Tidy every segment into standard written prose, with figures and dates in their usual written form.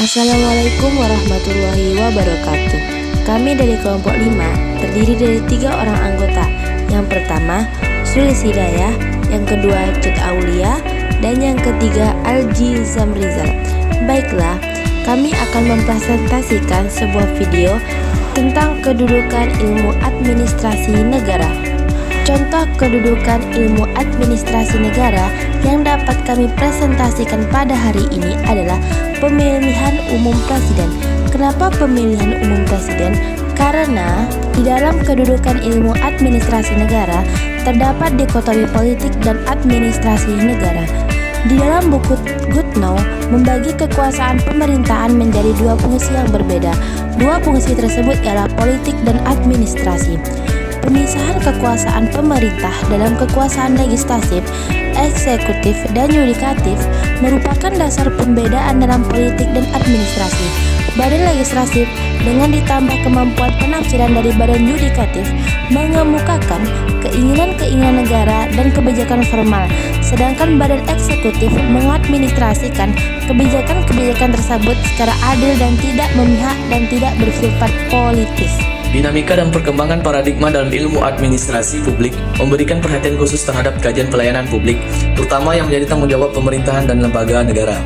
Assalamualaikum warahmatullahi wabarakatuh. Kami dari kelompok 5 terdiri dari 3 orang anggota. Yang pertama Sulis Hidayah, yang kedua Cut Aulia, dan yang ketiga Alji Zamrizal. Baiklah, kami akan mempresentasikan sebuah video tentang kedudukan ilmu administrasi negara. Contoh kedudukan ilmu administrasi negara yang dapat kami presentasikan pada hari ini adalah pemilihan umum presiden. Kenapa pemilihan umum presiden? Karena di dalam kedudukan ilmu administrasi negara terdapat dikotomi politik dan administrasi negara. Di dalam buku Goodnow membagi kekuasaan pemerintahan menjadi 2 fungsi yang berbeda. 2 fungsi tersebut ialah politik dan administrasi. Pemisahan kekuasaan pemerintah dalam kekuasaan legislatif, eksekutif, dan yudikatif merupakan dasar pembedaan dalam politik dan administrasi. Badan legislatif dengan ditambah kemampuan penafsiran dari badan yudikatif mengemukakan keinginan-keinginan negara dan kebijakan formal, sedangkan badan eksekutif mengadministrasikan kebijakan-kebijakan tersebut secara adil dan tidak memihak dan tidak bersifat politis. Dinamika dan perkembangan paradigma dalam ilmu administrasi publik memberikan perhatian khusus terhadap kajian pelayanan publik, terutama yang menjadi tanggung jawab pemerintahan dan lembaga negara.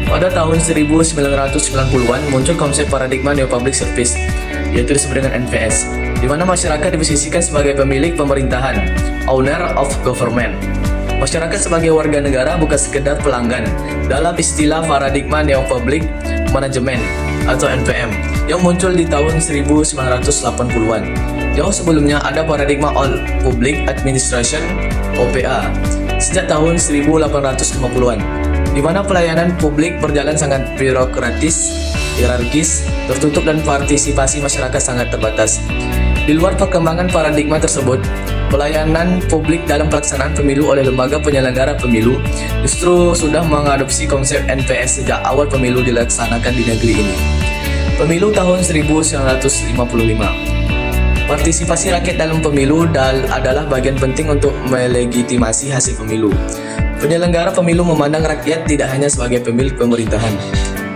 Pada tahun 1990-an muncul konsep paradigma Neo Public Service, yaitu disebut dengan NPS, di mana masyarakat diposisikan sebagai pemilik pemerintahan, owner of government. Masyarakat sebagai warga negara bukan sekedar pelanggan dalam istilah paradigma Neo Public Management atau NPM yang muncul di tahun 1980-an. Jauh sebelumnya ada paradigma All Public Administration OPA sejak tahun 1850-an, di mana pelayanan publik berjalan sangat birokratis, hierarkis, tertutup dan partisipasi masyarakat sangat terbatas. Di luar perkembangan paradigma tersebut, pelayanan publik dalam pelaksanaan pemilu oleh lembaga penyelenggara pemilu justru sudah mengadopsi konsep NPS sejak awal pemilu dilaksanakan di negeri ini. Pemilu tahun 1955. Partisipasi rakyat dalam pemilu adalah bagian penting untuk melegitimasi hasil pemilu. Penyelenggara pemilu memandang rakyat tidak hanya sebagai pemilik pemerintahan,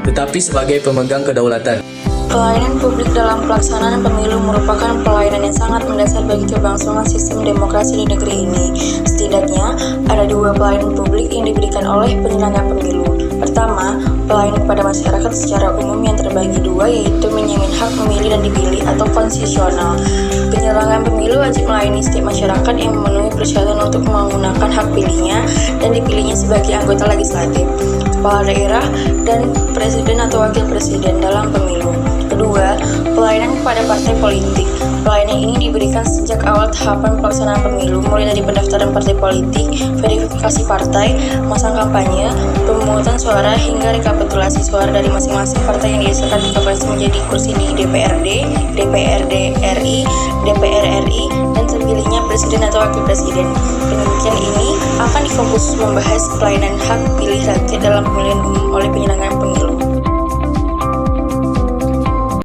tetapi sebagai pemegang kedaulatan. Pelayanan publik dalam pelaksanaan pemilu merupakan pelayanan yang sangat mendasar bagi keberlangsungan sistem demokrasi di negeri ini. Setidaknya, ada 2 pelayanan publik yang diberikan oleh penyelenggara pemilu. Pertama, pelayanan kepada masyarakat secara umum yang terbagi 2, yaitu menjamin hak memilih dan dipilih atau konstitusional. Penyelenggara pemilu wajib melayani setiap masyarakat yang memenuhi persyaratan untuk menggunakan hak pilihnya dan dipilihnya sebagai anggota legislatif, kepala daerah, dan presiden atau wakil presiden dalam pemilu. Kedua, pelayanan kepada partai politik. Pelayanan ini diberikan sejak awal tahapan pelaksanaan pemilu, mulai dari pendaftaran partai politik, verifikasi partai, masa kampanye, pemungutan suara, hingga rekapitulasi suara dari masing-masing partai yang dihasilkan kapasitas menjadi kursi di DPRD, DPRD RI, DPR RI, dan terpilihnya presiden atau wakil presiden. Penelitian ini akan difokus membahas pelayanan hak pilih rakyat dalam pemilihan umum oleh penyelenggara pemilu.